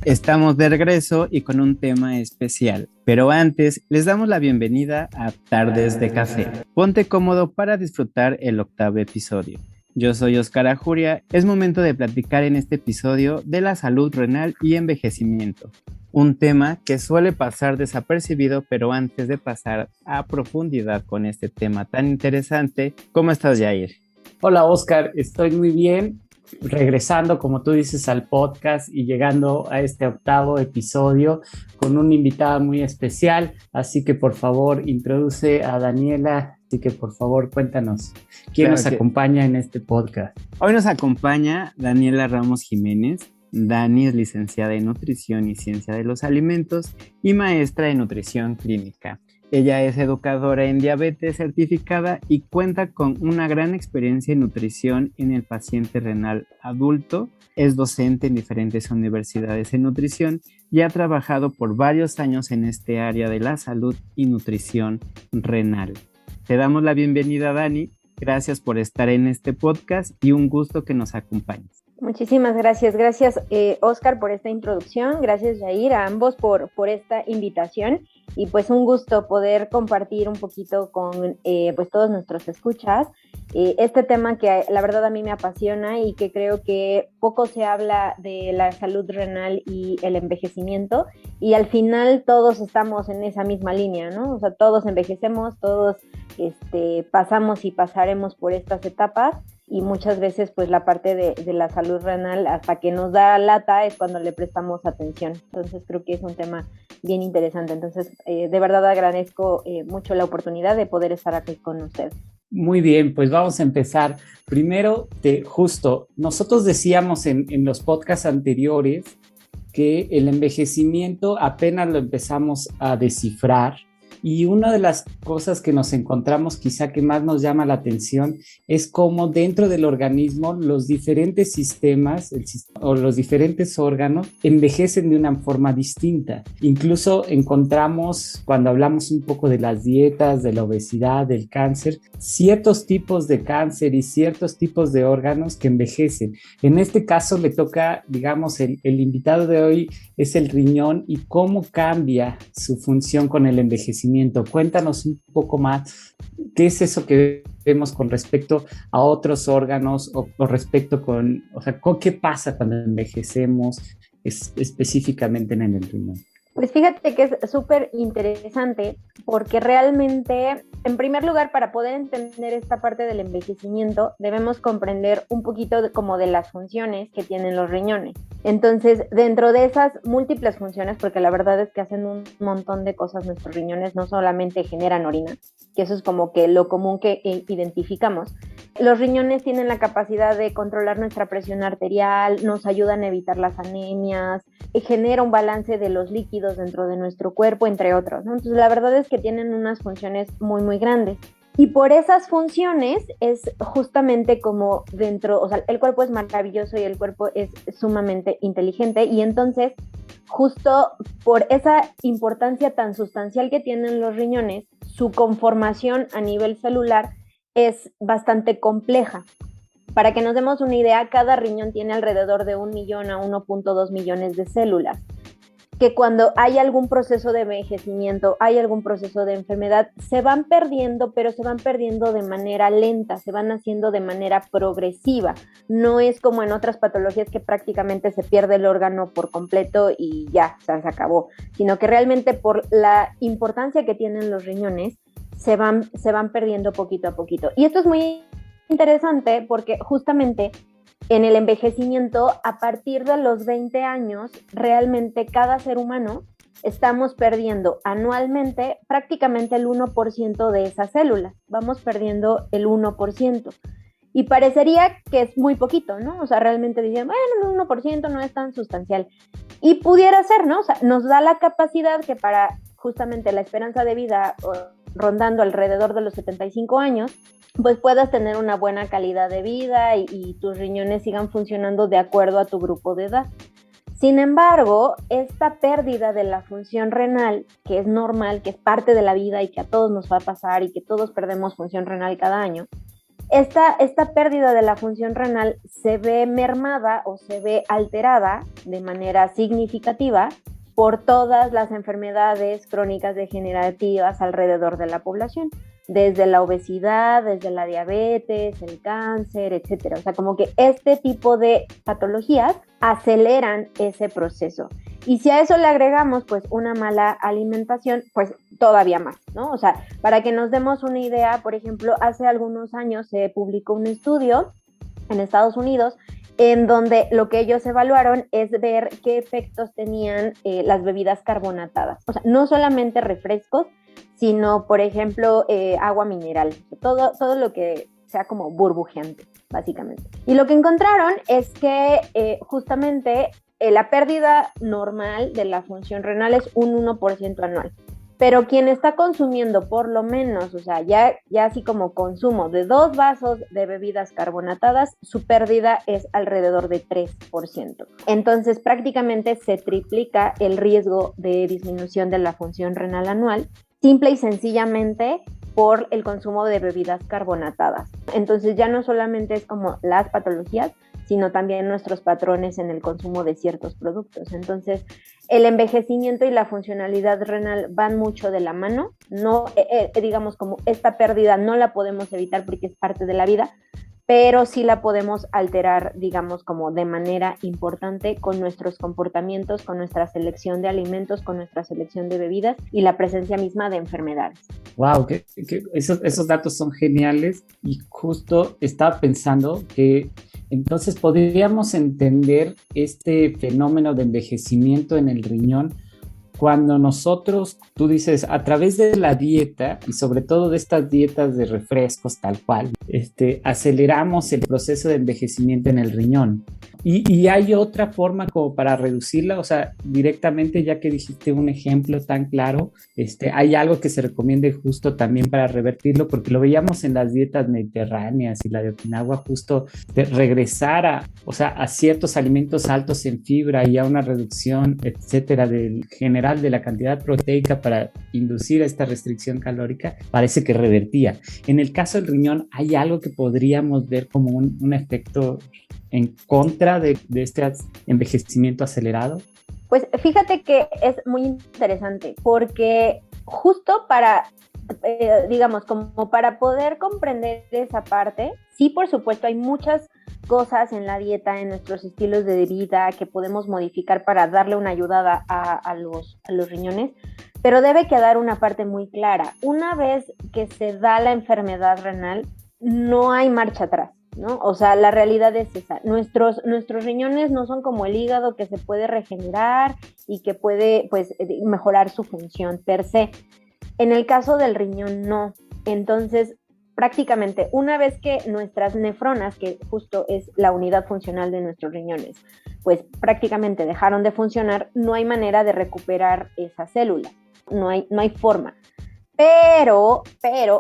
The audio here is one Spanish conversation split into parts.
Estamos de regreso y con un tema especial, pero antes les damos la bienvenida a Tardes de Café. Ponte cómodo para disfrutar el 8º episodio. Yo soy Oscar Ajuria, es momento de platicar en este episodio de la salud renal y envejecimiento, un tema que suele pasar desapercibido, pero antes de pasar a profundidad con este tema tan interesante, ¿cómo estás, Jair? Hola, Oscar, estoy muy bien. Regresando, como tú dices, al podcast y llegando a este 8º episodio con una invitada muy especial. Así que por favor, introduce a Daniela. Así que por favor, cuéntanos, ¿quién nos acompaña en este podcast? Hoy nos acompaña Daniela Ramos Jiménez. Dani es licenciada en Nutrición y Ciencia de los Alimentos y maestra en Nutrición Clínica. Ella es educadora en diabetes certificada y cuenta con una gran experiencia en nutrición en el paciente renal adulto. Es docente en diferentes universidades en nutrición y ha trabajado por varios años en este área de la salud y nutrición renal. Te damos la bienvenida, Dani. Gracias por estar en este podcast y un gusto que nos acompañes. Muchísimas gracias. Gracias, Oscar, por esta introducción. Gracias, Jair, a ambos por esta invitación. Y pues un gusto poder compartir un poquito con pues todos nuestros escuchas este tema que la verdad a mí me apasiona y que creo que poco se habla de la salud renal y el envejecimiento, y al final todos estamos en esa misma línea, ¿no? O sea, todos envejecemos, todos pasamos y pasaremos por estas etapas, y muchas veces pues la parte de la salud renal, hasta que nos da lata, es cuando le prestamos atención. Entonces creo que es un tema bien interesante. Entonces de verdad agradezco mucho la oportunidad de poder estar aquí con ustedes. Muy bien, pues vamos a empezar. Primero, nosotros decíamos en los podcasts anteriores que el envejecimiento apenas lo empezamos a descifrar. Y una de las cosas que nos encontramos, quizá que más nos llama la atención, es cómo dentro del organismo los diferentes sistemas o los diferentes órganos envejecen de una forma distinta. Incluso encontramos, cuando hablamos un poco de las dietas, de la obesidad, del cáncer, ciertos tipos de cáncer y ciertos tipos de órganos que envejecen. En este caso le toca, digamos, el invitado de hoy es el riñón y cómo cambia su función con el envejecimiento. Cuéntanos un poco más, ¿qué es eso que vemos con respecto a otros órganos o respecto qué pasa cuando envejecemos específicamente en el riñón? Pues fíjate que es súper interesante porque realmente, en primer lugar, para poder entender esta parte del envejecimiento, debemos comprender un poquito como de las funciones que tienen los riñones. Entonces, dentro de esas múltiples funciones, porque la verdad es que hacen un montón de cosas nuestros riñones, no solamente generan orina, que eso es como que lo común que identificamos. Los riñones tienen la capacidad de controlar nuestra presión arterial, nos ayudan a evitar las anemias, genera un balance de los líquidos dentro de nuestro cuerpo, entre otros, ¿no? Entonces, la verdad es que tienen unas funciones muy, muy grandes. Y por esas funciones es justamente como dentro, o sea, el cuerpo es maravilloso y el cuerpo es sumamente inteligente, y entonces, justo por esa importancia tan sustancial que tienen los riñones, su conformación a nivel celular es bastante compleja. Para que nos demos una idea, cada riñón tiene alrededor de 1 millón a 1.2 millones de células, que cuando hay algún proceso de envejecimiento, hay algún proceso de enfermedad, se van perdiendo, pero se van perdiendo de manera lenta, se van haciendo de manera progresiva. No es como en otras patologías que prácticamente se pierde el órgano por completo y ya, se acabó, sino que realmente por la importancia que tienen los riñones, se van perdiendo poquito a poquito. Y esto es muy interesante porque justamente en el envejecimiento, a partir de los 20 años, realmente cada ser humano estamos perdiendo anualmente prácticamente el 1% de esas células. Vamos perdiendo el 1%. Y parecería que es muy poquito, ¿no? O sea, realmente dicen, bueno, el 1% no es tan sustancial. Y pudiera ser, ¿no? O sea, nos da la capacidad que para justamente la esperanza de vida rondando alrededor de los 75 años, pues puedas tener una buena calidad de vida y tus riñones sigan funcionando de acuerdo a tu grupo de edad. Sin embargo, esta pérdida de la función renal, que es normal, que es parte de la vida y que a todos nos va a pasar y que todos perdemos función renal cada año, esta pérdida de la función renal se ve mermada o se ve alterada de manera significativa por todas las enfermedades crónicas degenerativas alrededor de la población, desde la obesidad, desde la diabetes, el cáncer, etcétera. O sea, como que este tipo de patologías aceleran ese proceso. Y si a eso le agregamos pues una mala alimentación, pues todavía más, ¿no? O sea, para que nos demos una idea, por ejemplo, hace algunos años se publicó un estudio en Estados Unidos en donde lo que ellos evaluaron es ver qué efectos tenían las bebidas carbonatadas. O sea, no solamente refrescos, sino, por ejemplo, agua mineral, todo lo que sea como burbujeante, básicamente. Y lo que encontraron es que justamente la pérdida normal de la función renal es un 1% anual. Pero quien está consumiendo por lo menos, o sea, ya así como consumo de 2 vasos de bebidas carbonatadas, su pérdida es alrededor de 3%. Entonces, prácticamente se triplica el riesgo de disminución de la función renal anual, simple y sencillamente por el consumo de bebidas carbonatadas. Entonces, ya no solamente es como las patologías, sino también nuestros patrones en el consumo de ciertos productos. Entonces, el envejecimiento y la funcionalidad renal van mucho de la mano. No, digamos, como esta pérdida no la podemos evitar porque es parte de la vida, pero sí la podemos alterar, digamos, como de manera importante con nuestros comportamientos, con nuestra selección de alimentos, con nuestra selección de bebidas y la presencia misma de enfermedades. Wow, esos datos son geniales y justo estaba pensando que entonces podríamos entender este fenómeno de envejecimiento en el riñón cuando nosotros, tú dices, a través de la dieta y sobre todo de estas dietas de refrescos tal cual, aceleramos el proceso de envejecimiento en el riñón. Y hay otra forma como para reducirla, o sea, directamente, ya que dijiste un ejemplo tan claro, hay algo que se recomiende justo también para revertirlo, porque lo veíamos en las dietas mediterráneas y la de Okinawa, justo de regresar a ciertos alimentos altos en fibra y a una reducción, etcétera, del general de la cantidad proteica para inducir esta restricción calórica, parece que revertía. En el caso del riñón, ¿hay algo que podríamos ver como un efecto en contra de este envejecimiento acelerado? Pues fíjate que es muy interesante porque justo para, digamos, como para poder comprender esa parte, sí, por supuesto, hay muchas cosas en la dieta, en nuestros estilos de vida que podemos modificar para darle una ayuda a los riñones, pero debe quedar una parte muy clara. Una vez que se da la enfermedad renal, no hay marcha atrás, ¿no? O sea, la realidad es esa. Nuestros riñones no son como el hígado que se puede regenerar y que puede, pues, mejorar su función per se. En el caso del riñón, no. Entonces, prácticamente, una vez que nuestras nefronas, que justo es la unidad funcional de nuestros riñones, pues prácticamente dejaron de funcionar, no hay manera de recuperar esa célula. No hay forma. Pero,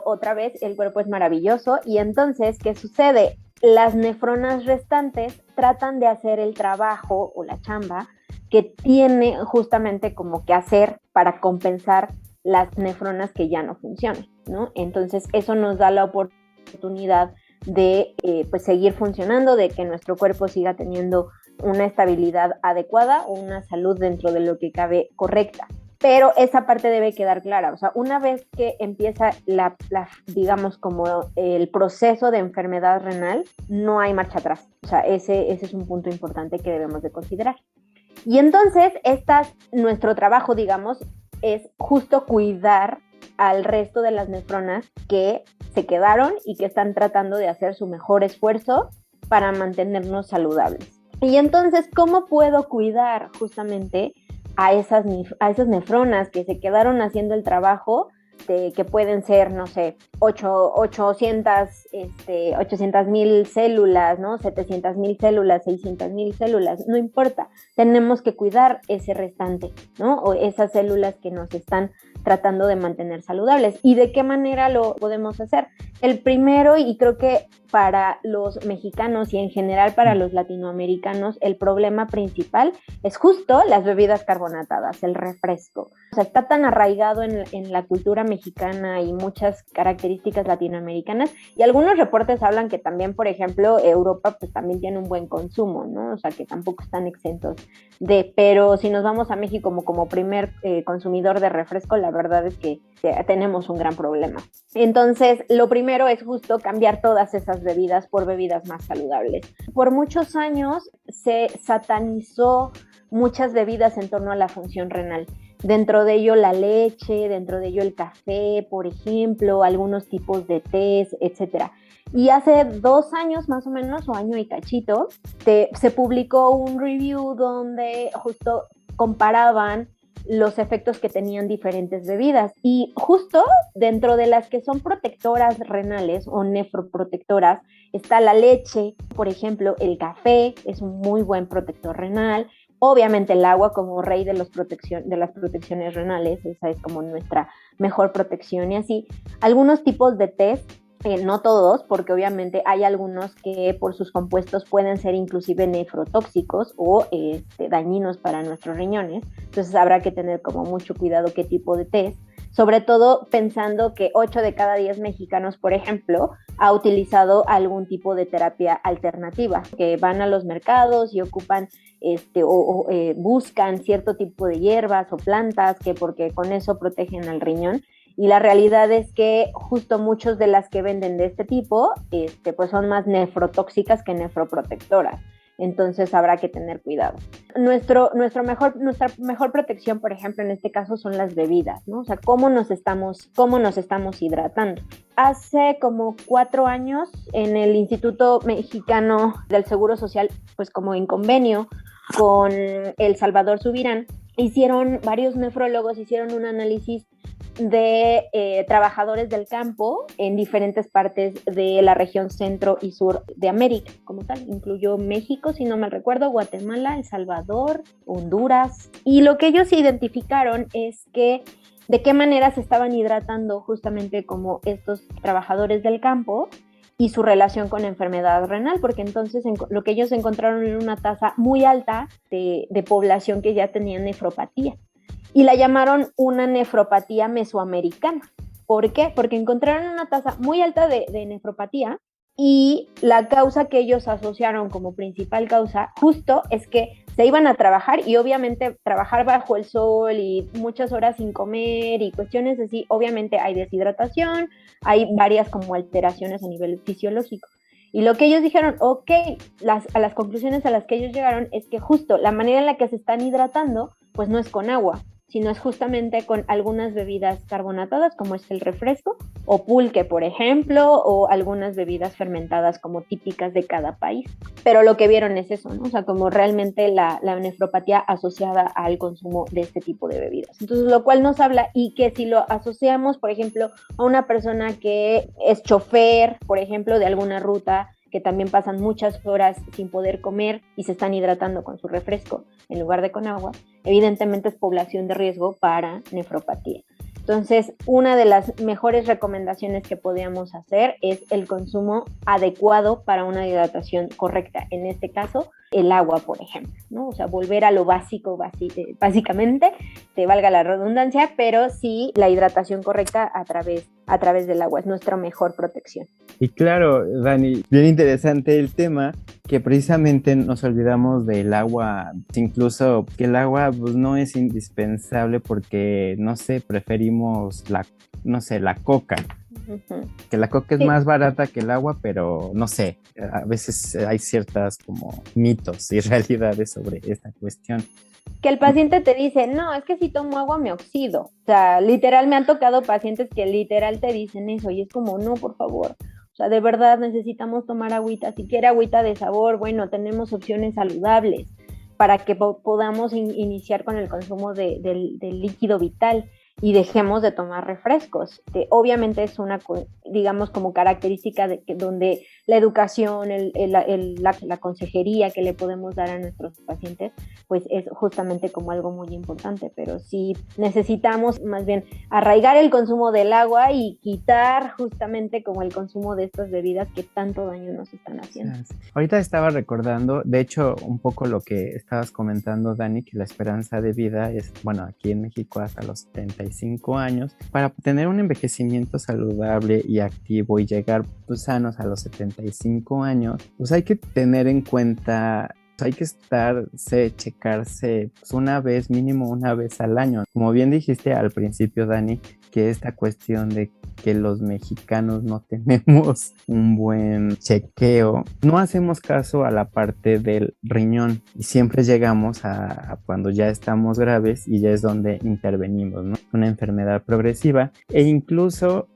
otra vez, el cuerpo es maravilloso y entonces, ¿qué sucede? Las nefronas restantes tratan de hacer el trabajo o la chamba que tiene justamente como que hacer para compensar las nefronas que ya no funcionan, ¿no? Entonces, eso nos da la oportunidad de pues seguir funcionando, de que nuestro cuerpo siga teniendo una estabilidad adecuada o una salud dentro de lo que cabe correcta. Pero esa parte debe quedar clara, o sea, una vez que empieza digamos, como el proceso de enfermedad renal, no hay marcha atrás, o sea, ese es un punto importante que debemos de considerar. Y entonces, nuestro trabajo, digamos, es justo cuidar al resto de las nefronas que se quedaron y que están tratando de hacer su mejor esfuerzo para mantenernos saludables. Y entonces, ¿cómo puedo cuidar justamente a esas nefronas que se quedaron haciendo el trabajo, que pueden ser, no sé, 800,000 células, ¿no? 700,000 células, 600,000 células, no importa, tenemos que cuidar ese restante, ¿no? O esas células que nos están tratando de mantener saludables. ¿Y de qué manera lo podemos hacer? El primero, y creo que para los mexicanos y en general para los latinoamericanos, el problema principal es justo las bebidas carbonatadas, el refresco. O sea, está tan arraigado en la cultura mexicana y muchas características latinoamericanas, y algunos reportes hablan que también, por ejemplo, Europa pues también tiene un buen consumo, ¿no? O sea, que tampoco están exentos pero si nos vamos a México como primer consumidor de refresco, la verdad es que tenemos un gran problema. Entonces, lo primero es justo cambiar todas esas bebidas por bebidas más saludables. Por muchos años se satanizó muchas bebidas en torno a la función renal. Dentro de ello la leche, dentro de ello el café, por ejemplo, algunos tipos de tés, etcétera. Y hace 2 años más o menos, o año y cachito, se publicó un review donde justo comparaban los efectos que tenían diferentes bebidas. Y justo dentro de las que son protectoras renales o nefroprotectoras está la leche, por ejemplo, el café es un muy buen protector renal. Obviamente el agua como rey de las protecciones renales, esa es como nuestra mejor protección y así. Algunos tipos de té, no todos, porque obviamente hay algunos que por sus compuestos pueden ser inclusive nefrotóxicos o dañinos para nuestros riñones, entonces habrá que tener como mucho cuidado qué tipo de té, sobre todo pensando que 8 de cada 10 mexicanos, por ejemplo, ha utilizado algún tipo de terapia alternativa, que van a los mercados y ocupan buscan cierto tipo de hierbas o plantas porque con eso protegen al riñón. Y la realidad es que justo muchos de las que venden de este tipo pues son más nefrotóxicas que nefroprotectoras. Entonces habrá que tener cuidado. Nuestra mejor protección, por ejemplo, en este caso son las bebidas, ¿no? O sea, cómo nos estamos hidratando. Hace como 4 años en el Instituto Mexicano del Seguro Social, pues como en convenio con El Salvador Subirán, varios nefrólogos hicieron un análisis de trabajadores del campo en diferentes partes de la región centro y sur de América, como tal. Incluyó México, si no mal recuerdo, Guatemala, El Salvador, Honduras. Y lo que ellos identificaron es que de qué manera se estaban hidratando justamente como estos trabajadores del campo y su relación con enfermedad renal, porque entonces lo que ellos encontraron era una tasa muy alta de población que ya tenía nefropatía. Y la llamaron una nefropatía mesoamericana. ¿Por qué? Porque encontraron una tasa muy alta de nefropatía y la causa que ellos asociaron como principal causa justo es que se iban a trabajar y obviamente trabajar bajo el sol y muchas horas sin comer y cuestiones así, obviamente hay deshidratación, hay varias como alteraciones a nivel fisiológico. Y lo que ellos dijeron, a las conclusiones a las que ellos llegaron es que justo la manera en la que se están hidratando, pues no es con agua, sino es justamente con algunas bebidas carbonatadas, como es el refresco, o pulque, por ejemplo, o algunas bebidas fermentadas como típicas de cada país. Pero lo que vieron es eso, ¿no? O sea, como realmente la nefropatía asociada al consumo de este tipo de bebidas. Entonces, lo cual nos habla y que si lo asociamos, por ejemplo, a una persona que es chofer, por ejemplo, de alguna ruta, que también pasan muchas horas sin poder comer y se están hidratando con su refresco en lugar de con agua, evidentemente es población de riesgo para nefropatía. Entonces, una de las mejores recomendaciones que podríamos hacer es el consumo adecuado para una hidratación correcta. En este caso, el agua, por ejemplo, ¿no? O sea, volver a lo básico, básicamente, te valga la redundancia, pero sí la hidratación correcta a través del agua es nuestra mejor protección. Y claro, Dani, bien interesante el tema, que precisamente nos olvidamos del agua, incluso que el agua pues, no es indispensable porque, no sé, preferimos la coca. Uh-huh. Que la coca es más barata que el agua, pero no sé, a veces hay ciertas como mitos y realidades sobre esta cuestión. Que el paciente te dice, no, es que si tomo agua me oxido. O sea, literal me han tocado pacientes que literal te dicen eso y es como, no, por favor. O sea, de verdad necesitamos tomar agüita. Si quiere agüita de sabor, bueno, tenemos opciones saludables para que podamos iniciar con el consumo del líquido vital. y dejemos de tomar refrescos. Obviamente es una, digamos, como característica de que donde la educación, la consejería que le podemos dar a nuestros pacientes, pues es justamente como algo muy importante, pero sí necesitamos más bien arraigar el consumo del agua y quitar justamente como el consumo de estas bebidas que tanto daño nos están haciendo. Ahorita estaba recordando, de hecho, un poco lo que estabas comentando, Dani, que la esperanza de vida es, bueno, aquí en México hasta los 75 años. Para tener un envejecimiento saludable y activo y llegar pues, sanos a los 75 años, pues hay que tener en cuenta, hay que checarse pues, mínimo una vez al año. Como bien dijiste al principio, Dani, que esta cuestión de que los mexicanos no tenemos un buen chequeo, no hacemos caso a la parte del riñón y siempre llegamos a cuando ya estamos graves y ya es donde intervenimos, ¿no? Una enfermedad progresiva e incluso,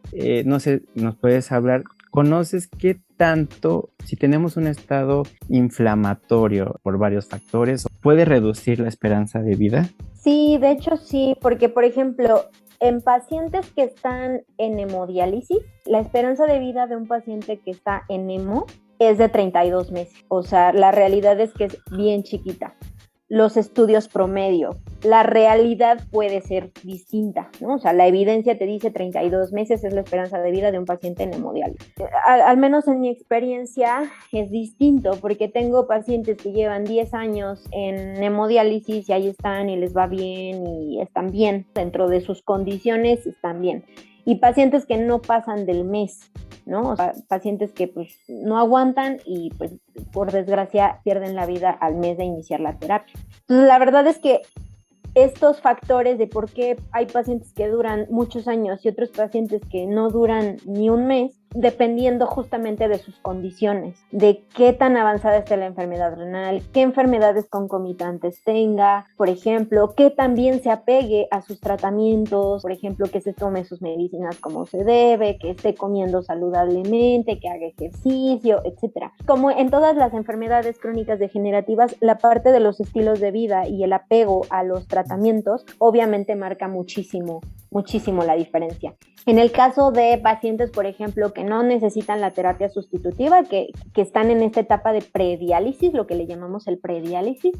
no sé, nos puedes hablar, ¿conoces qué tanto, si tenemos un estado inflamatorio por varios factores, puede reducir la esperanza de vida? Sí, de hecho sí, porque por ejemplo, en pacientes que están en hemodiálisis, la esperanza de vida de un paciente que está en hemo es de 32 meses. O sea, la realidad es que es bien chiquita. Los estudios promedio, la realidad puede ser distinta, ¿no? O sea, la evidencia te dice 32 meses es la esperanza de vida de un paciente en hemodiálisis. Al menos en mi experiencia es distinto porque tengo pacientes que llevan 10 años en hemodiálisis y ahí están y les va bien y están bien, dentro de sus condiciones están bien. Y pacientes que no pasan del mes, ¿no? O sea, pacientes que pues no aguantan y pues por desgracia pierden la vida al mes de iniciar la terapia. Entonces la verdad es que estos factores de por qué hay pacientes que duran muchos años y otros pacientes que no duran ni un mes, dependiendo justamente de sus condiciones, de qué tan avanzada esté la enfermedad renal, qué enfermedades concomitantes tenga, por ejemplo, que también se apegue a sus tratamientos, por ejemplo, que se tome sus medicinas como se debe, que esté comiendo saludablemente, que haga ejercicio, etc. Como en todas las enfermedades crónicas degenerativas, la parte de los estilos de vida y el apego a los tratamientos obviamente marca muchísimo la diferencia. En el caso de pacientes, por ejemplo, que no necesitan la terapia sustitutiva, que están en esta etapa de prediálisis, lo que le llamamos el prediálisis,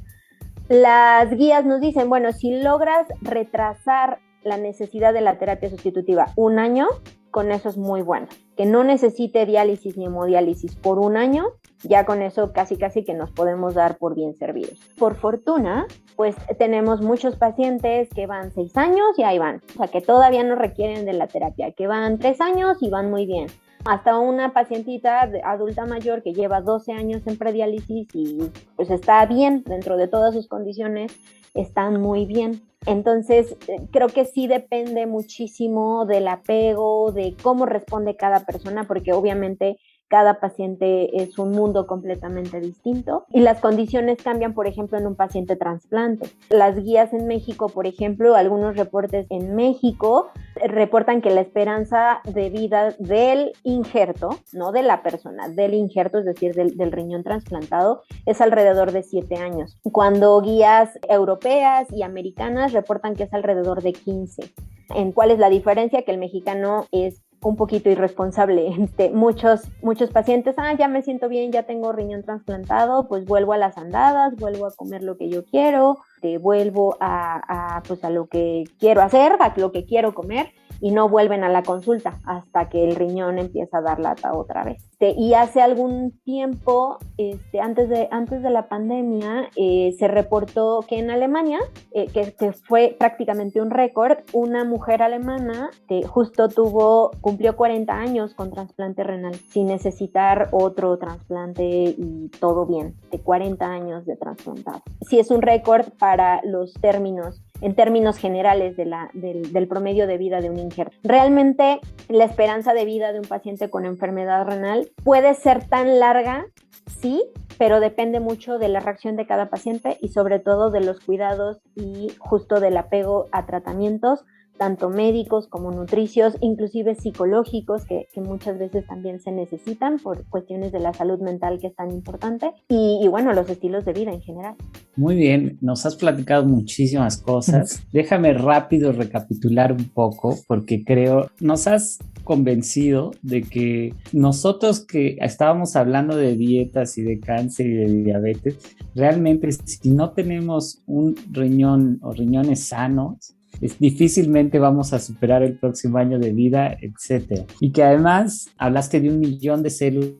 las guías nos dicen, bueno, si logras retrasar la necesidad de la terapia sustitutiva un año, con eso es muy bueno. Que no necesite diálisis ni hemodiálisis por un año, ya con eso casi que nos podemos dar por bien servidos. Por fortuna, pues tenemos muchos pacientes que van 6 años y ahí van, o sea que todavía no requieren de la terapia, que van 3 años y van muy bien. Hasta una pacientita adulta mayor que lleva 12 años en prediálisis y pues está bien dentro de todas sus condiciones, están muy bien. Entonces, creo que sí depende muchísimo del apego, de cómo responde cada persona, porque obviamente cada paciente es un mundo completamente distinto y las condiciones cambian, por ejemplo, en un paciente trasplante. Las guías en México, por ejemplo, algunos reportes en México reportan que la esperanza de vida del injerto, no de la persona, del injerto, es decir, del riñón trasplantado, es alrededor de 7 años. Cuando guías europeas y americanas reportan que es alrededor de 15. ¿En cuál es la diferencia? Que el mexicano es un poquito irresponsable. Muchos pacientes, ya me siento bien, ya tengo riñón trasplantado, pues vuelvo a las andadas, vuelvo a comer lo que yo quiero, vuelvo a lo que quiero hacer, a lo que quiero comer, y no vuelven a la consulta hasta que el riñón empieza a dar lata otra vez. Y hace algún tiempo, antes de la pandemia, se reportó que en Alemania, que fue prácticamente un récord, una mujer alemana justo cumplió 40 años con trasplante renal, sin necesitar otro trasplante y todo bien, de 40 años de trasplantado. Sí es un récord para los términos, en términos generales del promedio de vida de un injerto. Realmente la esperanza de vida de un paciente con enfermedad renal puede ser tan larga, sí, pero depende mucho de la reacción de cada paciente y sobre todo de los cuidados y justo del apego a tratamientos tanto médicos como nutricios, inclusive psicológicos, que muchas veces también se necesitan por cuestiones de la salud mental, que es tan importante, y bueno, los estilos de vida en general. Muy bien, nos has platicado muchísimas cosas. Déjame rápido recapitular un poco, porque creo nos has convencido de que nosotros que estábamos hablando de dietas y de cáncer y de diabetes, realmente si no tenemos un riñón o riñones sanos, difícilmente vamos a superar el próximo año de vida, etcétera. Y que además hablaste de 1 millón de células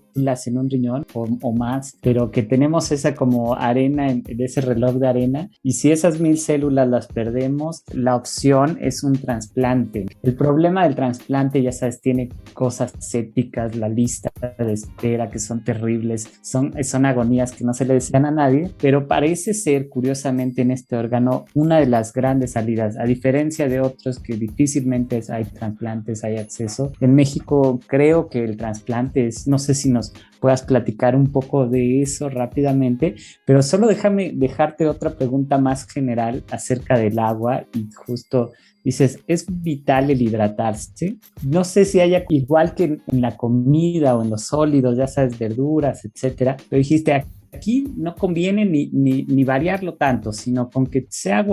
en un riñón o más, pero que tenemos esa como arena de ese reloj de arena, y si esas 1000 células las perdemos, la opción es un trasplante. El problema del trasplante, ya sabes, tiene cosas éticas, la lista de espera que son terribles, son agonías que no se le desean a nadie, pero parece ser, curiosamente, en este órgano una de las grandes salidas, a diferencia de otros que difícilmente hay trasplantes, hay acceso. En México creo que el trasplante es, no sé si nos puedas platicar un poco de eso rápidamente, pero solo déjame dejarte otra pregunta más general acerca del agua, y justo dices, es vital el hidratarse. No sé si haya, igual que en la comida o en los sólidos, ya sabes, verduras, etcétera, pero dijiste, aquí no conviene ni variarlo tanto, sino con que sea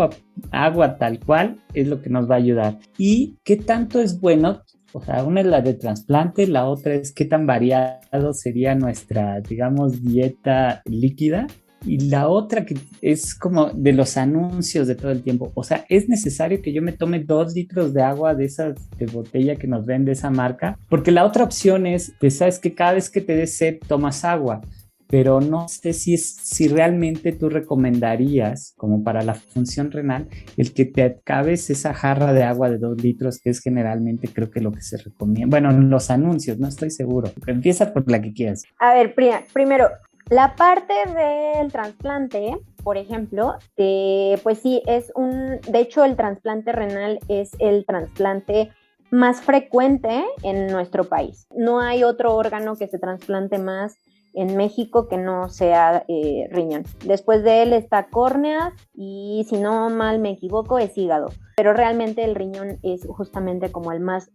agua tal cual es lo que nos va a ayudar. ¿Y qué tanto es bueno? O sea, una es la de trasplante, la otra es qué tan variado sería nuestra, digamos, dieta líquida. Y la otra que es como de los anuncios de todo el tiempo. O sea, ¿es necesario que yo me tome 2 litros de agua de esas de botella que nos vende esa marca? Porque la otra opción es, pues, sabes que cada vez que te des sed tomas agua. Pero no sé si realmente tú recomendarías, como para la función renal, el que te acabes esa jarra de agua de 2 litros, que es generalmente creo que lo que se recomienda. Bueno, en los anuncios, no estoy seguro. Empieza por la que quieras. A ver, primero, la parte del trasplante, por ejemplo, pues sí, de hecho el trasplante renal es el trasplante más frecuente en nuestro país. No hay otro órgano que se trasplante más en México que no sea riñón. Después de él está córnea y, si no mal me equivoco, es hígado. Pero realmente el riñón es justamente como el más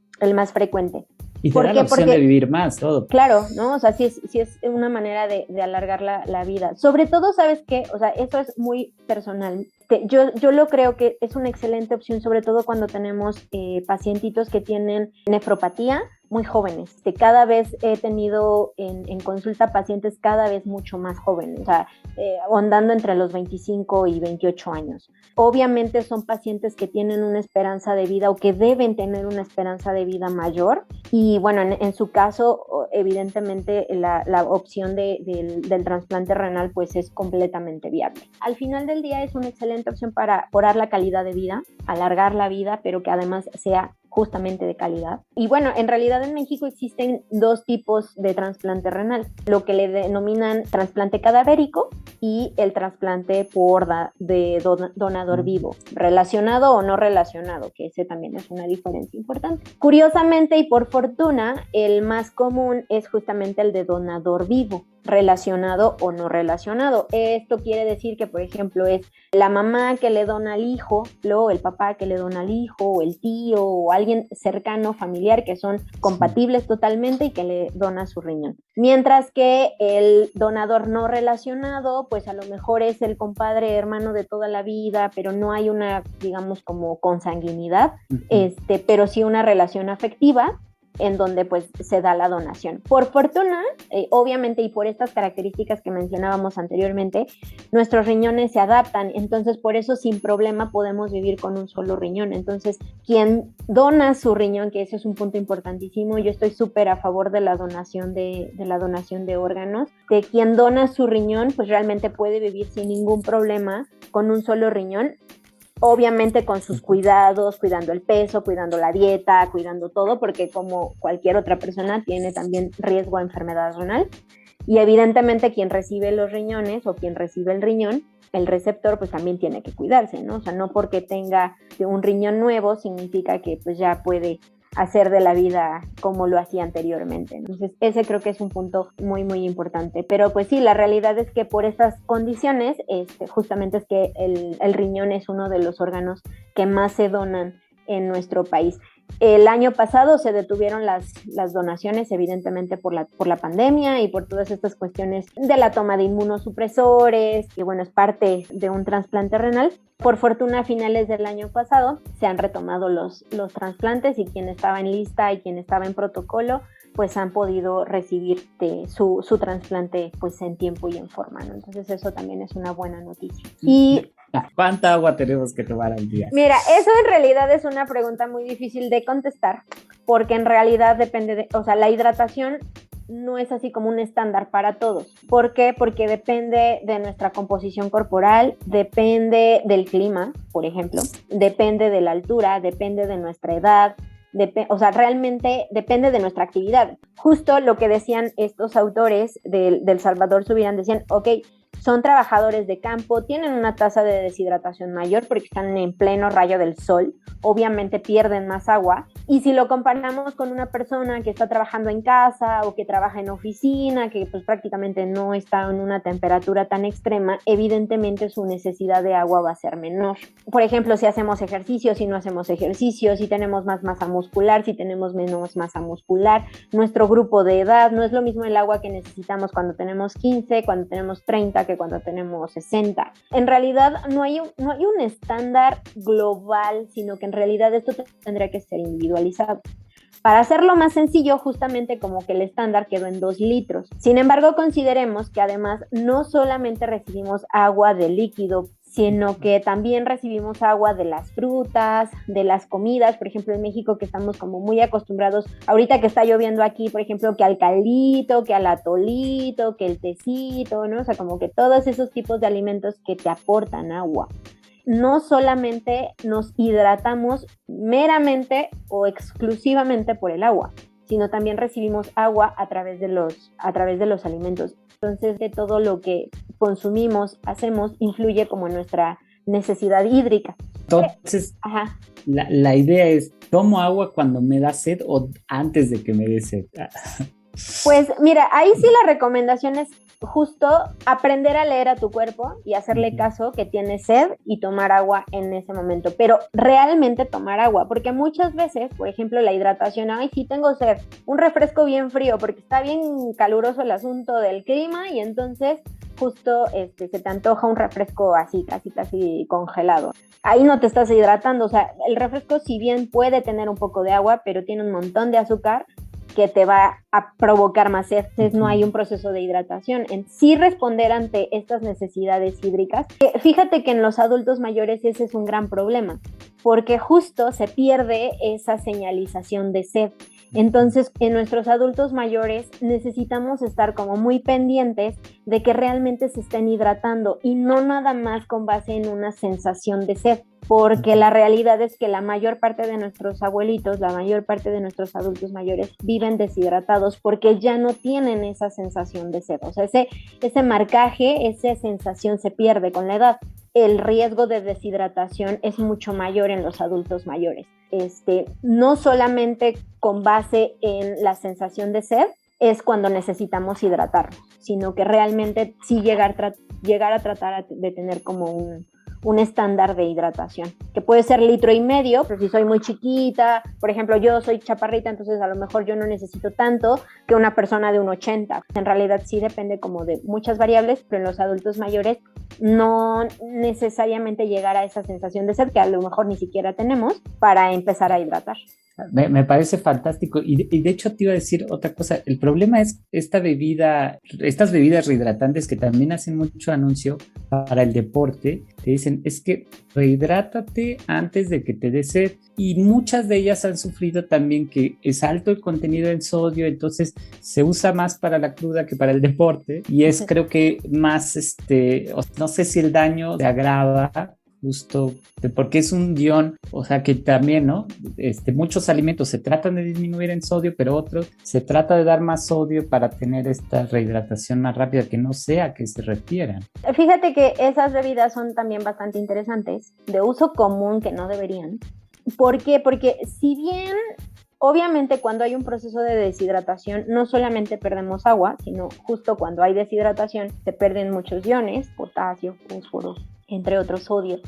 frecuente. Y te da la opción de vivir más, todo. Claro, ¿no? O sea, sí es una manera de alargar la vida. Sobre todo, ¿sabes qué? O sea, eso es muy personal. Yo lo creo que es una excelente opción, sobre todo cuando tenemos pacientitos que tienen nefropatía muy jóvenes. Cada vez he tenido en consulta pacientes cada vez mucho más jóvenes, o sea, rondando entre los 25 y 28 años. Obviamente son pacientes que tienen una esperanza de vida o que deben tener una esperanza de vida mayor, y bueno, en su caso, evidentemente la opción del trasplante renal pues es completamente viable. Al final del día es una excelente opción para mejorar la calidad de vida, alargar la vida, pero que además sea justamente de calidad. Y bueno, en realidad en México existen 2 tipos de trasplante renal, lo que le denominan trasplante cadavérico y el trasplante de donador vivo, relacionado o no relacionado, que ese también es una diferencia importante. Curiosamente y por fortuna, el más común es justamente el de donador vivo, relacionado o no relacionado. Esto quiere decir que, por ejemplo, es la mamá que le dona al hijo, luego el papá que le dona al hijo, o el tío, o alguien cercano, familiar, que son compatibles totalmente y que le dona su riñón. Mientras que el donador no relacionado, pues a lo mejor es el compadre, hermano de toda la vida, pero no hay una, digamos, como consanguinidad, pero sí una relación afectiva, en donde pues se da la donación. Por fortuna, obviamente, y por estas características que mencionábamos anteriormente, nuestros riñones se adaptan, entonces por eso sin problema podemos vivir con un solo riñón. Entonces, quien dona su riñón, que eso es un punto importantísimo, yo estoy súper a favor de la donación de órganos, de quien dona su riñón, pues realmente puede vivir sin ningún problema con un solo riñón, obviamente con sus cuidados, cuidando el peso, cuidando la dieta, cuidando todo, porque como cualquier otra persona tiene también riesgo a enfermedad renal. Y evidentemente quien recibe los riñones o quien recibe el riñón, el receptor, pues también tiene que cuidarse, ¿no? O sea, no porque tenga un riñón nuevo significa que pues ya puede hacer de la vida como lo hacía anteriormente. Entonces, ese creo que es un punto muy, muy importante. Pero pues sí, la realidad es que por estas condiciones, justamente es que el riñón es uno de los órganos que más se donan en nuestro país. El año pasado se detuvieron las donaciones, evidentemente por la pandemia y por todas estas cuestiones de la toma de inmunosupresores, que bueno, es parte de un trasplante renal. Por fortuna, a finales del año pasado se han retomado los trasplantes y quien estaba en lista y quien estaba en protocolo, pues han podido recibir su trasplante pues en tiempo y en forma, ¿no? Entonces eso también es una buena noticia. Y ¿cuánta agua tenemos que tomar al día? mira, eso en realidad es una pregunta muy difícil de contestar, porque en realidad depende o sea, la hidratación no es así como un estándar para todos. ¿Por qué? Porque depende de nuestra composición corporal, depende del clima, por ejemplo, depende de la altura, depende de nuestra edad, o sea, realmente depende de nuestra actividad. Justo lo que decían estos autores del Salvador Subirán, decían, ok, son trabajadores de campo, tienen una tasa de deshidratación mayor porque están en pleno rayo del sol, obviamente pierden más agua, y si lo comparamos con una persona que está trabajando en casa o que trabaja en oficina, que pues prácticamente no está en una temperatura tan extrema, evidentemente su necesidad de agua va a ser menor. Por ejemplo, si hacemos ejercicio, si no hacemos ejercicio, si tenemos más masa muscular, si tenemos menos masa muscular, nuestro grupo de edad, no es lo mismo el agua que necesitamos cuando tenemos 15, cuando tenemos 30, que cuando tenemos 60. En realidad no hay un estándar global, sino que en realidad esto tendría que ser individualizado. Para hacerlo más sencillo, justamente como que el estándar quedó en 2 litros. Sin embargo, consideremos que además no solamente recibimos agua de líquido, sino que también recibimos agua de las frutas, de las comidas, por ejemplo en México que estamos como muy acostumbrados, ahorita que está lloviendo aquí, por ejemplo, que al caldito, que al atolito, que el tecito, ¿no? O sea, como que todos esos tipos de alimentos que te aportan agua. No solamente nos hidratamos meramente o exclusivamente por el agua, sino también recibimos agua a través de los alimentos. Entonces, de todo lo que consumimos, hacemos, influye como en nuestra necesidad hídrica. Entonces, la idea es, ¿tomo agua cuando me da sed o antes de que me dé sed? Pues mira, ahí sí la recomendación es justo aprender a leer a tu cuerpo y hacerle caso que tienes sed y tomar agua en ese momento, pero realmente tomar agua, porque muchas veces, por ejemplo, la hidratación, ay, sí tengo sed, un refresco bien frío, porque está bien caluroso el asunto del clima y entonces justo se te antoja un refresco así, casi congelado. Ahí no te estás hidratando, o sea, el refresco si bien puede tener un poco de agua, pero tiene un montón de azúcar que te va a provocar más sed, entonces no hay un proceso de hidratación. En sí responder ante estas necesidades hídricas, fíjate que en los adultos mayores ese es un gran problema, porque justo se pierde esa señalización de sed. Entonces, en nuestros adultos mayores necesitamos estar como muy pendientes de que realmente se estén hidratando y no nada más con base en una sensación de sed, porque la realidad es que la mayor parte de nuestros abuelitos, la mayor parte de nuestros adultos mayores viven deshidratados porque ya no tienen esa sensación de sed. O sea, ese marcaje, esa sensación se pierde con la edad. El riesgo de deshidratación es mucho mayor en los adultos mayores. No solamente con base en la sensación de sed es cuando necesitamos hidratarnos, sino que realmente sí llegar a tratar de tener como un estándar de hidratación, que puede ser 1,5 litros, pero si soy muy chiquita, por ejemplo, yo soy chaparrita, entonces a lo mejor yo no necesito tanto que una persona de 1,80. En realidad sí depende como de muchas variables, pero en los adultos mayores no necesariamente llegar a esa sensación de sed, que a lo mejor ni siquiera tenemos, para empezar a hidratar. Me parece fantástico y de hecho te iba a decir otra cosa, el problema es estas bebidas rehidratantes que también hacen mucho anuncio para el deporte, te dicen es que rehidrátate antes de que te dé sed y muchas de ellas han sufrido también que es alto el contenido en sodio, entonces se usa más para la cruda que para el deporte y es creo que más, no sé si el daño se agrava justo porque es un guión, o sea que también, ¿no? Muchos alimentos se tratan de disminuir en sodio, pero otros se trata de dar más sodio para tener esta rehidratación más rápida, que no sé a qué se refieran. Fíjate que esas bebidas son también bastante interesantes, de uso común que no deberían. ¿Por qué? Porque si bien obviamente cuando hay un proceso de deshidratación no solamente perdemos agua, sino justo cuando hay deshidratación se pierden muchos iones, potasio, fósforo, entre otros sodio.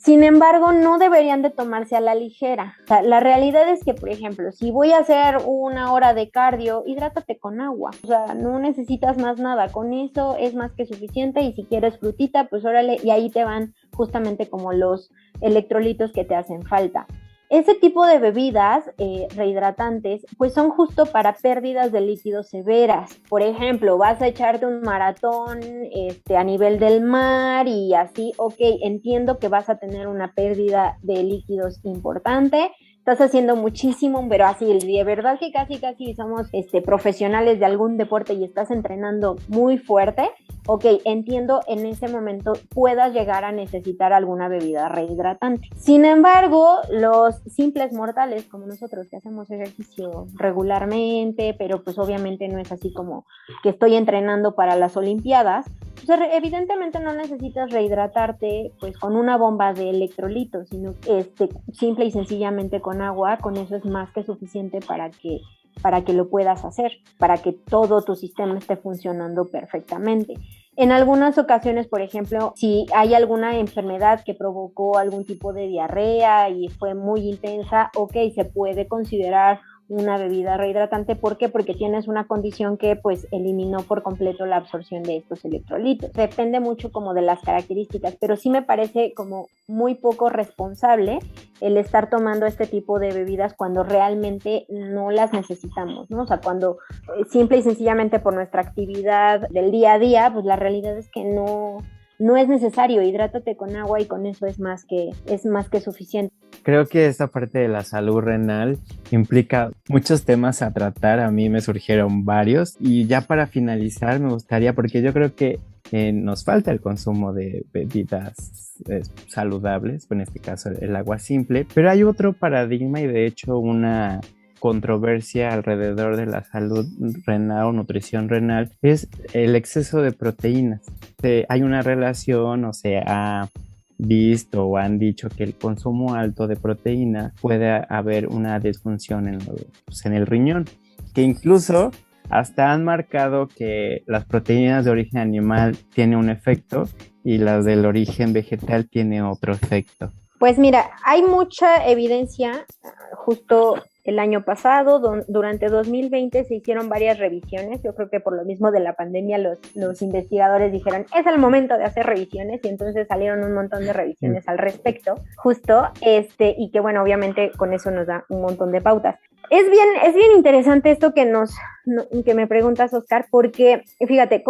Sin embargo, no deberían de tomarse a la ligera. O sea, la realidad es que, por ejemplo, si voy a hacer 1 hora de cardio, hidrátate con agua. O sea, no necesitas más nada. Con eso es más que suficiente. Y si quieres frutita, pues órale, y ahí te van justamente como los electrolitos que te hacen falta. Ese tipo de bebidas rehidratantes pues son justo para pérdidas de líquidos severas. Por ejemplo, vas a echarte un maratón a nivel del mar y así, ok, entiendo que vas a tener una pérdida de líquidos importante, estás haciendo muchísimo, pero así, de verdad que casi somos profesionales de algún deporte y estás entrenando muy fuerte, ok, entiendo en ese momento puedas llegar a necesitar alguna bebida rehidratante. Sin embargo, los simples mortales como nosotros que hacemos ejercicio regularmente, pero pues obviamente no es así como que estoy entrenando para las Olimpiadas, pues evidentemente no necesitas rehidratarte pues con una bomba de electrolitos, sino simple y sencillamente con agua. Con eso es más que suficiente para que lo puedas hacer, para que todo tu sistema esté funcionando perfectamente. En algunas ocasiones, por ejemplo, si hay alguna enfermedad que provocó algún tipo de diarrea y fue muy intensa, ok, se puede considerar una bebida rehidratante. ¿Por qué? Porque tienes una condición que pues eliminó por completo la absorción de estos electrolitos. Depende mucho como de las características, pero sí me parece como muy poco responsable el estar tomando este tipo de bebidas cuando realmente no las necesitamos, ¿no? O sea, cuando simple y sencillamente por nuestra actividad del día a día, pues la realidad es que no es necesario. Hidrátate con agua y con eso es más que suficiente. Creo que esta parte de la salud renal implica muchos temas a tratar. A mí me surgieron varios y ya para finalizar me gustaría, porque yo creo que nos falta el consumo de bebidas saludables, en este caso el agua simple, pero hay otro paradigma y de hecho una controversia alrededor de la salud renal o nutrición renal, es el exceso de proteínas. Hay una relación, o sea, visto o han dicho que el consumo alto de proteína puede haber una disfunción en el riñón, que incluso hasta han marcado que las proteínas de origen animal tienen un efecto y las del origen vegetal tienen otro efecto. Pues mira, hay mucha evidencia. Justo el año pasado, durante 2020, se hicieron varias revisiones. Yo creo que por lo mismo de la pandemia los investigadores dijeron, es el momento de hacer revisiones, y entonces salieron un montón de revisiones al respecto, justo, y que bueno, obviamente con eso nos da un montón de pautas. Es bien interesante esto que me preguntas, Oscar, porque fíjate,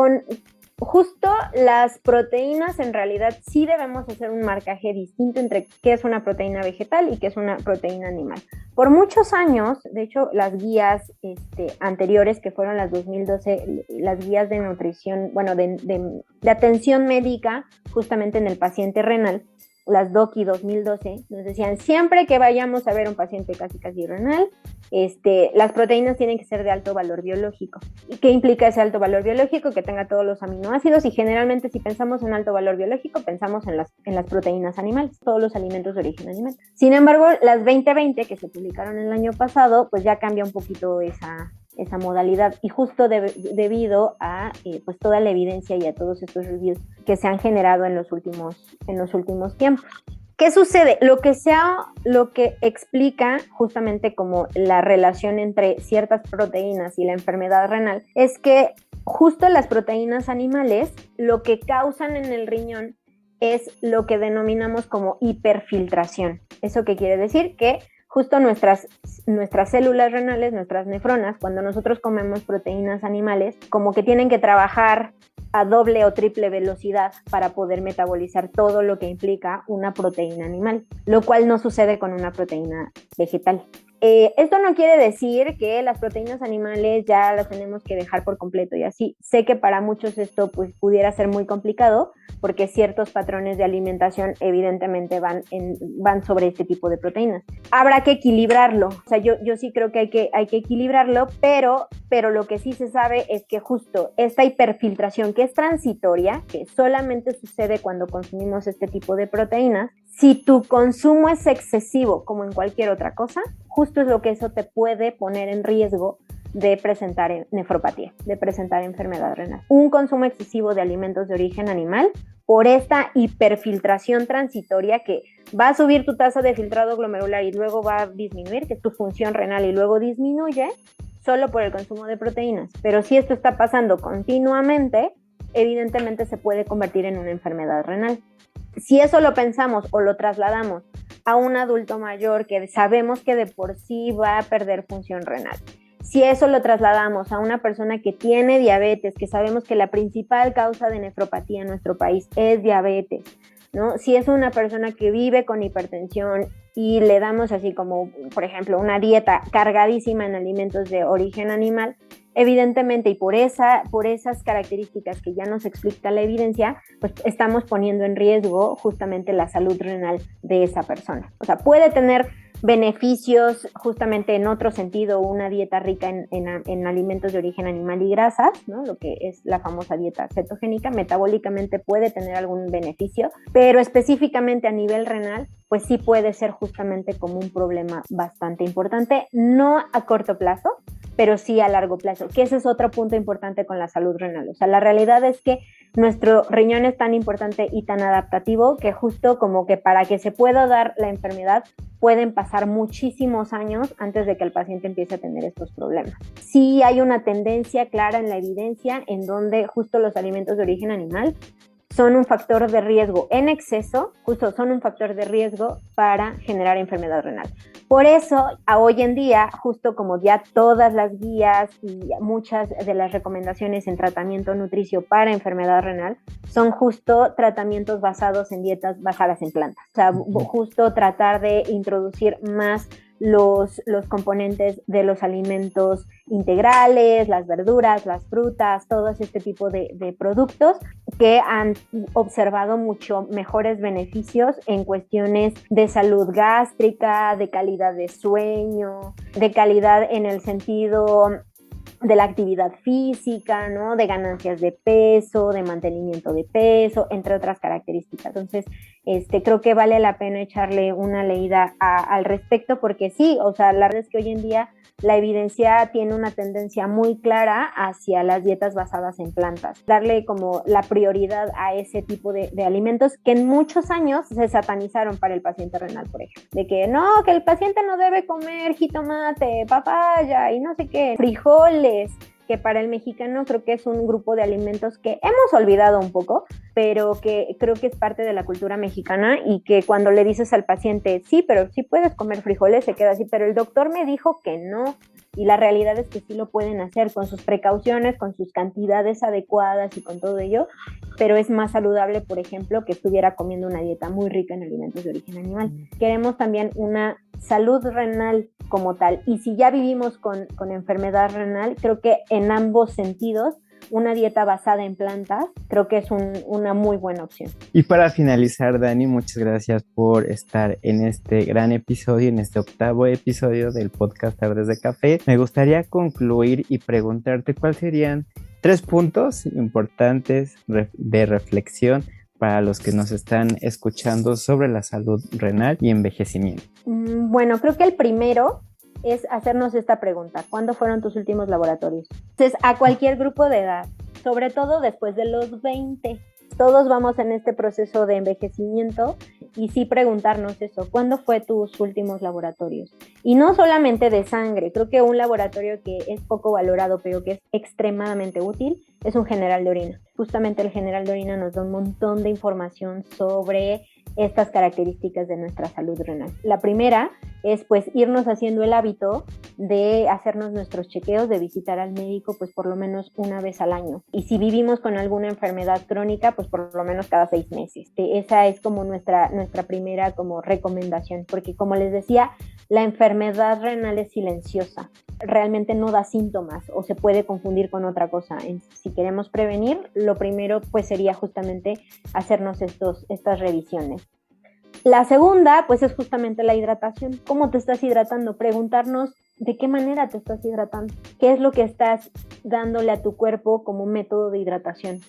justo las proteínas en realidad sí debemos hacer un marcaje distinto entre qué es una proteína vegetal y qué es una proteína animal. Por muchos años, de hecho, las guías anteriores, que fueron las 2012, las guías de nutrición, bueno, de atención médica justamente en el paciente renal, las DOCI 2012, nos decían siempre que vayamos a ver un paciente casi renal, las proteínas tienen que ser de alto valor biológico. ¿Y qué implica ese alto valor biológico? Que tenga todos los aminoácidos, y generalmente si pensamos en alto valor biológico pensamos en las proteínas animales, todos los alimentos de origen animal. Sin embargo, las 2020 que se publicaron el año pasado, pues ya cambia un poquito esa modalidad, y justo debido a pues toda la evidencia y a todos estos reviews que se han generado en los últimos tiempos. ¿Qué sucede? Lo que explica justamente como la relación entre ciertas proteínas y la enfermedad renal es que justo las proteínas animales lo que causan en el riñón es lo que denominamos como hiperfiltración. ¿Eso qué quiere decir? Que justo nuestras células renales, nuestras nefronas, cuando nosotros comemos proteínas animales, como que tienen que trabajar a doble o triple velocidad para poder metabolizar todo lo que implica una proteína animal, lo cual no sucede con una proteína vegetal. Esto no quiere decir que las proteínas animales ya las tenemos que dejar por completo y así. Sé que para muchos esto pues pudiera ser muy complicado, porque ciertos patrones de alimentación evidentemente van sobre este tipo de proteínas. Habrá que equilibrarlo. O sea, yo sí creo que hay que equilibrarlo, pero lo que sí se sabe es que justo esta hiperfiltración, que es transitoria, que solamente sucede cuando consumimos este tipo de proteínas, si tu consumo es excesivo, como en cualquier otra cosa, justo es lo que eso te puede poner en riesgo de presentar nefropatía, de presentar enfermedad renal. Un consumo excesivo de alimentos de origen animal por esta hiperfiltración transitoria que va a subir tu tasa de filtrado glomerular y luego va a disminuir, que es tu función renal y luego disminuye, solo por el consumo de proteínas. Pero si esto está pasando continuamente, evidentemente se puede convertir en una enfermedad renal. Si eso lo pensamos o lo trasladamos a un adulto mayor que sabemos que de por sí va a perder función renal, si eso lo trasladamos a una persona que tiene diabetes, que sabemos que la principal causa de nefropatía en nuestro país es diabetes, ¿no? Si es una persona que vive con hipertensión y le damos así como, por ejemplo, una dieta cargadísima en alimentos de origen animal, evidentemente, y por esas características que ya nos explica la evidencia, pues estamos poniendo en riesgo justamente la salud renal de esa persona. O sea, puede tener beneficios justamente en otro sentido, una dieta rica en alimentos de origen animal y grasas, ¿no? Lo que es la famosa dieta cetogénica, metabólicamente puede tener algún beneficio, pero específicamente a nivel renal, pues sí puede ser justamente como un problema bastante importante, no a corto plazo, pero sí a largo plazo, que ese es otro punto importante con la salud renal. O sea, la realidad es que nuestro riñón es tan importante y tan adaptativo que justo como que para que se pueda dar la enfermedad pueden pasar muchísimos años antes de que el paciente empiece a tener estos problemas. Sí hay una tendencia clara en la evidencia en donde justo los alimentos de origen animal son un factor de riesgo en exceso, justo son un factor de riesgo para generar enfermedad renal. Por eso, hoy en día, justo como ya todas las guías y muchas de las recomendaciones en tratamiento nutricio para enfermedad renal son justo tratamientos basados en dietas basadas en plantas. O sea, justo tratar de introducir más los componentes de los alimentos integrales, las verduras, las frutas, todo este tipo de productos que han observado mucho mejores beneficios en cuestiones de salud gástrica, de calidad de sueño, de calidad en el sentido de la actividad física, ¿no? De ganancias de peso, de mantenimiento de peso, entre otras características. Entonces, creo que vale la pena echarle una leída al respecto porque sí, o sea, la verdad es que hoy en día la evidencia tiene una tendencia muy clara hacia las dietas basadas en plantas. Darle como la prioridad a ese tipo de alimentos que en muchos años se satanizaron para el paciente renal, por ejemplo. De que no, que el paciente no debe comer jitomate, papaya y no sé qué, frijoles, que para el mexicano creo que es un grupo de alimentos que hemos olvidado un poco, pero que creo que es parte de la cultura mexicana y que cuando le dices al paciente, sí, pero sí puedes comer frijoles, se queda así, pero el doctor me dijo que no. Y la realidad es que sí lo pueden hacer con sus precauciones, con sus cantidades adecuadas y con todo ello, pero es más saludable, por ejemplo, que estuviera comiendo una dieta muy rica en alimentos de origen animal. Queremos también una salud renal como tal, y si ya vivimos con enfermedad renal, creo que en ambos sentidos una dieta basada en plantas creo que es una muy buena opción. Y para finalizar, Dani, muchas gracias por estar en este gran episodio, en este 8º episodio del podcast Tardes de Café. Me gustaría concluir y preguntarte cuáles serían 3 puntos importantes de reflexión para los que nos están escuchando sobre la salud renal y envejecimiento. Bueno, creo que el primero es hacernos esta pregunta: ¿cuándo fueron tus últimos laboratorios? Entonces, a cualquier grupo de edad, sobre todo después de los 20, todos vamos en este proceso de envejecimiento y sí preguntarnos eso, ¿cuándo fue tus últimos laboratorios? Y no solamente de sangre, creo que un laboratorio que es poco valorado pero que es extremadamente útil es un general de orina. Justamente el general de orina nos da un montón de información sobre estas características de nuestra salud renal. La primera es pues irnos haciendo el hábito de hacernos nuestros chequeos, de visitar al médico pues por lo menos una vez al año. Y si vivimos con alguna enfermedad crónica, pues por lo menos cada 6 meses. Esa es como nuestra primera como recomendación, porque como les decía, la enfermedad renal es silenciosa. Realmente no da síntomas o se puede confundir con otra cosa. Si queremos prevenir, lo primero pues sería justamente hacernos estas revisiones. La segunda pues es justamente la hidratación. ¿Cómo te estás hidratando? Preguntarnos de qué manera te estás hidratando. ¿Qué es lo que estás dándole a tu cuerpo como método de hidratación?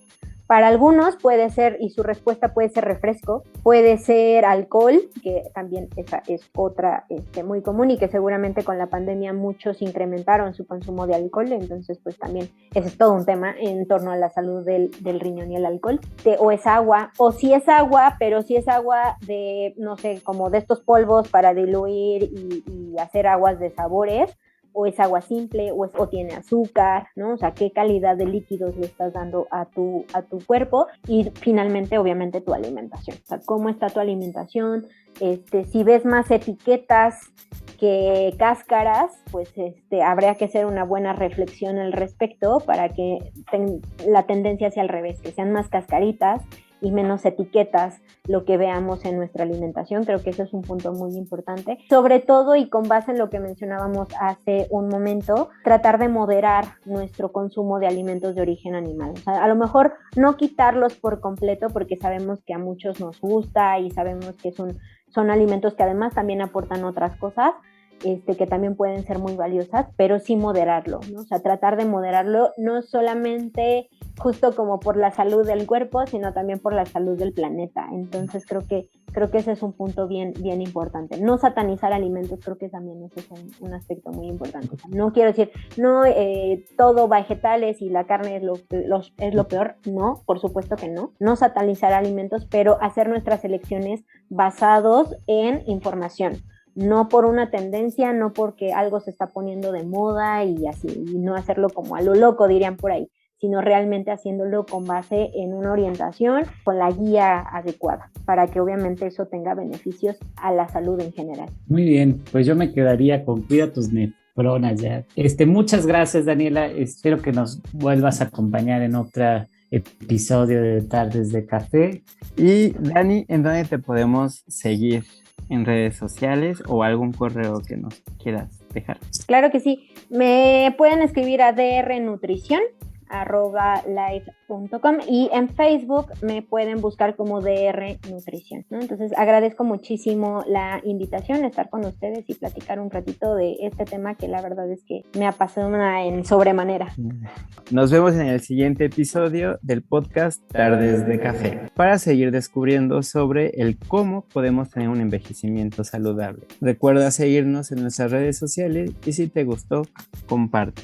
Para algunos puede ser, y su respuesta puede ser refresco, puede ser alcohol, que también esa es otra muy común y que seguramente con la pandemia muchos incrementaron su consumo de alcohol, entonces pues también ese es todo un tema en torno a la salud del riñón y el alcohol. O es agua, o si es agua, pero si es agua de, no sé, como de estos polvos para diluir y hacer aguas de sabores, o es agua simple, o tiene azúcar, ¿no? O sea, qué calidad de líquidos le estás dando a tu cuerpo. Y finalmente, obviamente, tu alimentación. O sea, cómo está tu alimentación. Si ves más etiquetas que cáscaras, pues habría que hacer una buena reflexión al respecto para que la tendencia sea al revés, que sean más cascaritas y menos etiquetas lo que veamos en nuestra alimentación. Creo que eso es un punto muy importante. Sobre todo, y con base en lo que mencionábamos hace un momento, tratar de moderar nuestro consumo de alimentos de origen animal. O sea, a lo mejor no quitarlos por completo porque sabemos que a muchos nos gusta y sabemos que son alimentos que además también aportan otras cosas, que también pueden ser muy valiosas, pero sí moderarlo, ¿no? O sea, tratar de moderarlo no solamente justo como por la salud del cuerpo, sino también por la salud del planeta. Entonces creo que ese es un punto bien, bien importante. No satanizar alimentos, creo que también ese es un aspecto muy importante. O sea, no quiero decir, no, todo vegetales y la carne es lo peor, no, por supuesto que no. No satanizar alimentos, pero hacer nuestras elecciones basados en información. No por una tendencia, no porque algo se está poniendo de moda y así, y no hacerlo como a lo loco, dirían por ahí, sino realmente haciéndolo con base en una orientación, con la guía adecuada, para que obviamente eso tenga beneficios a la salud en general. Muy bien, pues yo me quedaría con cuida tus nefronas ya. Muchas gracias, Daniela, espero que nos vuelvas a acompañar en otro episodio de Tardes de Café. Y Dani, ¿en dónde te podemos seguir? ¿En redes sociales o algún correo que nos quieras dejar? Claro que sí, me pueden escribir a drnutrición@live.com y en Facebook me pueden buscar como DR Nutrición, ¿no? Entonces agradezco muchísimo la invitación, estar con ustedes y platicar un ratito de este tema que la verdad es que me apasiona en sobremanera. Nos vemos en el siguiente episodio del podcast Tardes de Café para seguir descubriendo sobre el cómo podemos tener un envejecimiento saludable. Recuerda seguirnos en nuestras redes sociales y si te gustó, comparte.